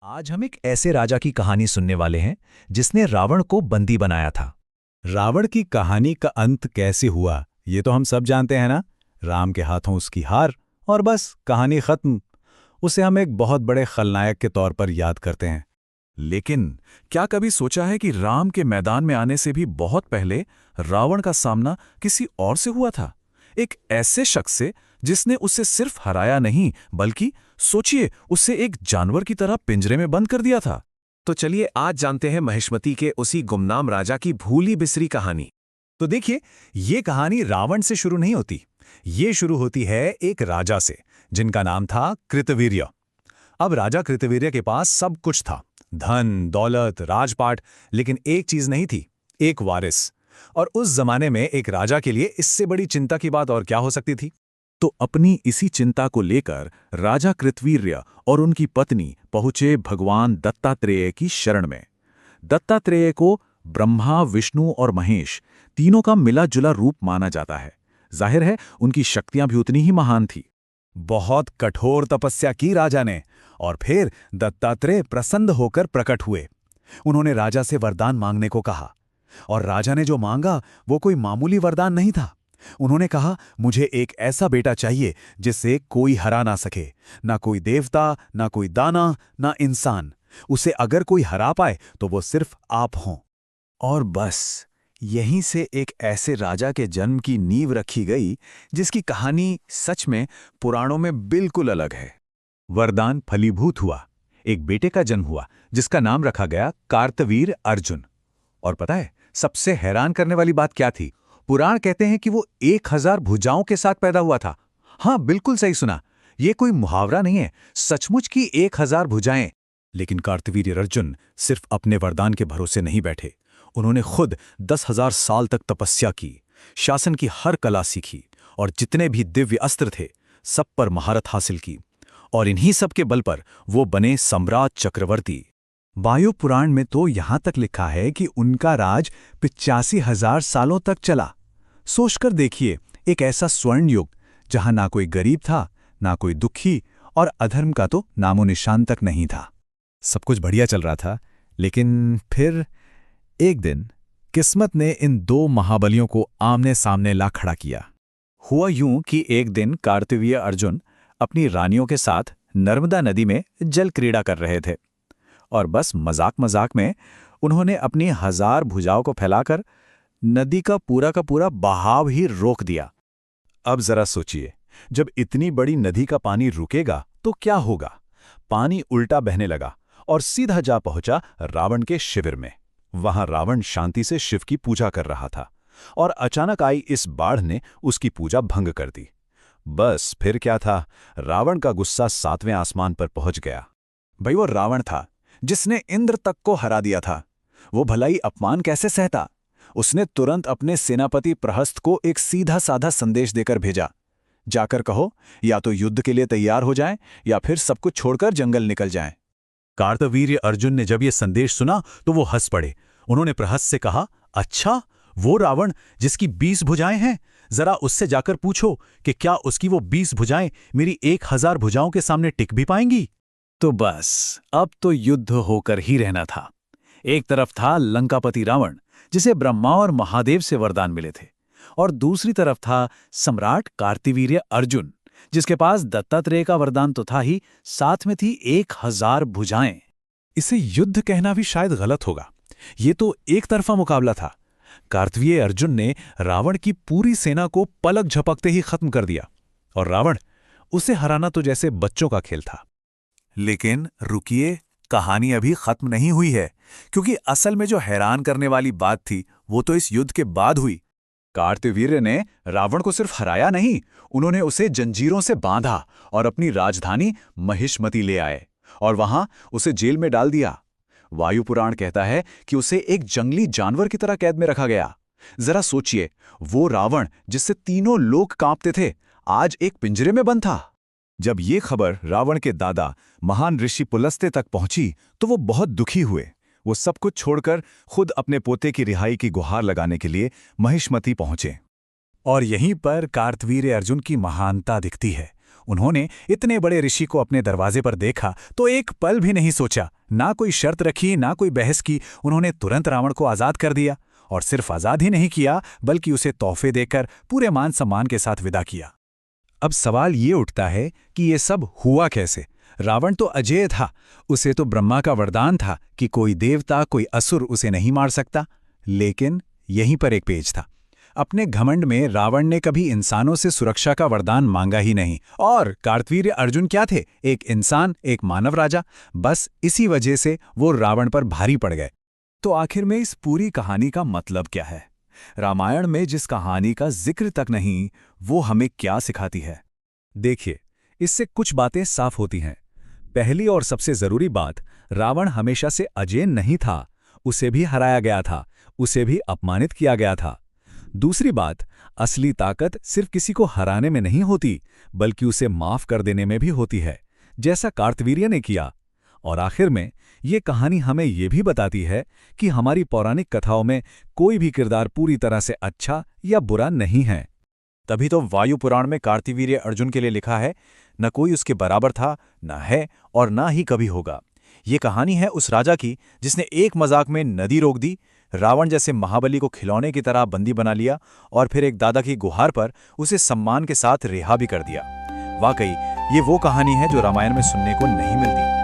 आज हम एक ऐसे राजा की कहानी सुनने वाले हैं जिसने रावण को बंदी बनाया था। रावण की कहानी का अंत कैसे हुआ ये तो हम सब जानते हैं ना। राम के हाथों उसकी हार और बस कहानी खत्म। उसे हम एक बहुत बड़े खलनायक के तौर पर याद करते हैं। लेकिन क्या कभी सोचा है कि राम के मैदान में आने से भी बहुत पहले रावण का सामना किसी और से हुआ था? एक ऐसे शख्स से जिसने उसे सिर्फ हराया नहीं बल्कि सोचिए उसे एक जानवर की तरह पिंजरे में बंद कर दिया था। तो चलिए आज जानते हैं महिष्मती के उसी गुमनाम राजा की भूली बिसरी कहानी। तो देखिए, ये कहानी रावण से शुरू नहीं होती। ये शुरू होती है एक राजा से जिनका नाम था कृतवीर्य। अब राजा कृतवीर्य के पास सब कुछ था, धन दौलत राजपाट, लेकिन एक चीज नहीं थी, एक वारिस। और उस जमाने में एक राजा के लिए इससे बड़ी चिंता की बात और क्या हो सकती थी। तो अपनी इसी चिंता को लेकर राजा कृतवीर्य और उनकी पत्नी पहुंचे भगवान दत्तात्रेय की शरण में। दत्तात्रेय को ब्रह्मा विष्णु और महेश तीनों का मिला जुला रूप माना जाता है। जाहिर है उनकी शक्तियां भी उतनी ही महान थी। बहुत कठोर तपस्या की राजा ने और फिर दत्तात्रेय प्रसन्न होकर प्रकट हुए। उन्होंने राजा से वरदान मांगने को कहा और राजा ने जो मांगा वो कोई मामूली वरदान नहीं था। उन्होंने कहा, मुझे एक ऐसा बेटा चाहिए जिससे कोई हरा ना सके, ना कोई देवता ना कोई दाना ना इंसान। उसे अगर कोई हरा पाए तो वो सिर्फ आप हों। और बस यहीं से एक ऐसे राजा के जन्म की नींव रखी गई जिसकी कहानी सच में पुराणों में बिल्कुल अलग है। वरदान फलीभूत हुआ, एक बेटे का जन्म हुआ जिसका नाम रखा गया कार्तवीर्य अर्जुन। और पता है सबसे हैरान करने वाली बात क्या थी? पुराण कहते हैं कि वो 1000 भुजाओं के साथ पैदा हुआ था। हाँ, बिल्कुल सही सुना, ये कोई मुहावरा नहीं है, सचमुच की 1000 भुजाएं। लेकिन कार्तवीर्य अर्जुन सिर्फ अपने वरदान के भरोसे नहीं बैठे। उन्होंने खुद 10,000 साल तक तपस्या की, शासन की हर कला सीखी और जितने भी दिव्य अस्त्र थे सब पर महारत हासिल की। और इन्हीं सब के बल पर वो बने सम्राट चक्रवर्ती। वायु पुराण में तो यहां तक लिखा है कि उनका राज 85,000 सालों तक चला। सोचकर देखिए, एक ऐसा स्वर्ण युग जहां ना कोई गरीब था ना कोई दुखी और अधर्म का तो नामो निशान तक नहीं था। सब कुछ बढ़िया चल रहा था, लेकिन फिर एक दिन किस्मत ने इन दो महाबलियों को आमने सामने ला खड़ा किया। हुआ यूं कि एक दिन कार्तवीर्य अर्जुन अपनी रानियों के साथ नर्मदा नदी में जल क्रीड़ा कर रहे थे और बस मजाक मजाक में उन्होंने अपनी 1000 भुजाओं को फैलाकर नदी का पूरा बहाव ही रोक दिया। अब जरा सोचिए, जब इतनी बड़ी नदी का पानी रुकेगा तो क्या होगा? पानी उल्टा बहने लगा और सीधा जा पहुंचा रावण के शिविर में। वहां रावण शांति से शिव की पूजा कर रहा था और अचानक आई इस बाढ़ ने उसकी पूजा भंग कर दी। बस फिर क्या था, रावण का गुस्सा 7वें आसमान पर पहुंच गया। भाई, वो रावण था जिसने इंद्र तक को हरा दिया था। वो भलाई अपमान कैसे सहता? उसने तुरंत अपने सेनापति प्रहस्त को एक सीधा साधा संदेश देकर भेजा, जाकर कहो या तो युद्ध के लिए तैयार हो जाएं या फिर सब कुछ छोड़कर जंगल निकल जाएं। कार्तवीर्य अर्जुन ने जब ये संदेश सुना तो वो हंस पड़े। उन्होंने प्रहस्त से कहा, अच्छा, वो रावण जिसकी 20 भुजाएं हैं, जरा उससे जाकर पूछो कि क्या उसकी वो 20 भुजाएं मेरी 1000 भुजाओं के सामने टिक भी पाएंगी। तो बस अब तो युद्ध होकर ही रहना था। एक तरफ था लंकापति रावण जिसे ब्रह्मा और महादेव से वरदान मिले थे, और दूसरी तरफ था सम्राट कार्तवीर्य अर्जुन जिसके पास दत्तात्रेय का वरदान तो था ही, साथ में थी 1000 भुजाएं। इसे युद्ध कहना भी शायद गलत होगा, ये तो एक तरफा मुकाबला था। कार्तवीर्य अर्जुन ने रावण की पूरी सेना को पलक झपकते ही खत्म कर दिया और रावण, उसे हराना तो जैसे बच्चों का खेल था। लेकिन रुकिए, कहानी अभी खत्म नहीं हुई है, क्योंकि असल में जो हैरान करने वाली बात थी वो तो इस युद्ध के बाद हुई। कार्तवीर्य ने रावण को सिर्फ हराया नहीं, उन्होंने उसे जंजीरों से बांधा और अपनी राजधानी महिष्मती ले आए और वहां उसे जेल में डाल दिया। वायु पुराण कहता है कि उसे एक जंगली जानवर की तरह कैद में रखा गया। जरा सोचिए, वो रावण जिससे तीनों लोग कांपते थे आज एक पिंजरे में बंद था। जब ये खबर रावण के दादा महान ऋषि पुलस्त्य तक पहुंची तो वो बहुत दुखी हुए। वो सब कुछ छोड़कर खुद अपने पोते की रिहाई की गुहार लगाने के लिए महिष्मती पहुंचे। और यहीं पर कार्तवीर्य अर्जुन की महानता दिखती है। उन्होंने इतने बड़े ऋषि को अपने दरवाजे पर देखा तो एक पल भी नहीं सोचा, ना कोई शर्त रखी, ना कोई बहस की। उन्होंने तुरंत रावण को आज़ाद कर दिया, और सिर्फ आज़ाद ही नहीं किया बल्कि उसे तोहफे देकर पूरे मान सम्मान के साथ विदा किया। अब सवाल ये उठता है कि ये सब हुआ कैसे? रावण तो अजेय था, उसे तो ब्रह्मा का वरदान था कि कोई देवता, कोई असुर उसे नहीं मार सकता। लेकिन यहीं पर एक पेच था। अपने घमंड में रावण ने कभी इंसानों से सुरक्षा का वरदान मांगा ही नहीं। और कार्तवीर्य अर्जुन क्या थे? एक इंसान, एक मानव राजा। बस इसी वजह से वो रावण पर भारी पड़ गए। तो आखिर में इस पूरी कहानी का मतलब क्या है? रामायण में जिस कहानी का जिक्र तक नहीं, वो हमें क्या सिखाती है? देखिए, इससे कुछ बातें साफ होती हैं। पहली और सबसे जरूरी बात, रावण हमेशा से अजेय नहीं था। उसे भी हराया गया था, उसे भी अपमानित किया गया था। दूसरी बात, असली ताकत सिर्फ किसी को हराने में नहीं होती, बल्कि उसे माफ कर देने में भी होती है, जैसा कार्तवीर्य ने किया। और आखिर में ये कहानी हमें ये भी बताती है कि हमारी पौराणिक कथाओं में कोई भी किरदार पूरी तरह से अच्छा या बुरा नहीं है। तभी तो वायु पुराण में कार्तवीर्य अर्जुन के लिए लिखा है, न कोई उसके बराबर था, न है और न ही कभी होगा। ये कहानी है उस राजा की जिसने एक मजाक में नदी रोक दी, रावण जैसे महाबली को खिलौने की तरह बंदी बना लिया और फिर एक दादा की गुहार पर उसे सम्मान के साथ रिहा भी कर दिया। वाकई ये वो कहानी है जो रामायण में सुनने को नहीं मिलती।